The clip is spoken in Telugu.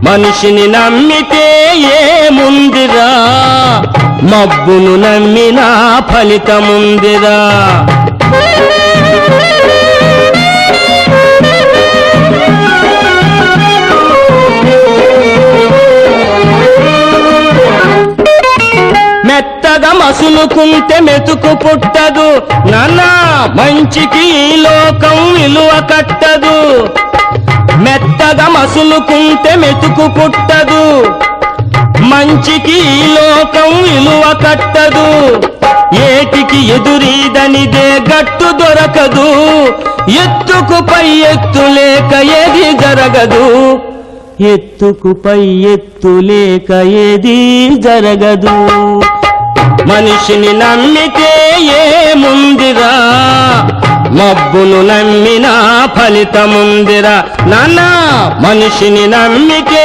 మనిషిని నమ్మితే ఏముందిరా, మబ్బును నమ్మినా ఫలితముందిరా. మెత్తగా మసులుకుంటే మెతుకు పుట్టదు నాన్నా, మంచికి ఈ లోకం విలువ కట్టదు. మెత్తగా మసులుకుంటే మెతుకు పుట్టదు, మంచికి ఈ లోకం విలువ కట్టదు. ఏటికి ఎదురీదనిదే గట్టు దొరకదు, ఎత్తుకు పై ఎత్తు లేక ఏది జరగదు. ఎత్తుకు పై ఎత్తు లేక ఏది జరగదు. మనిషిని నమ్మితే ఏముందిరా, మబ్బును నమ్మినా ఫలితముందిరా. నాన్న మనిషిని నమ్మితే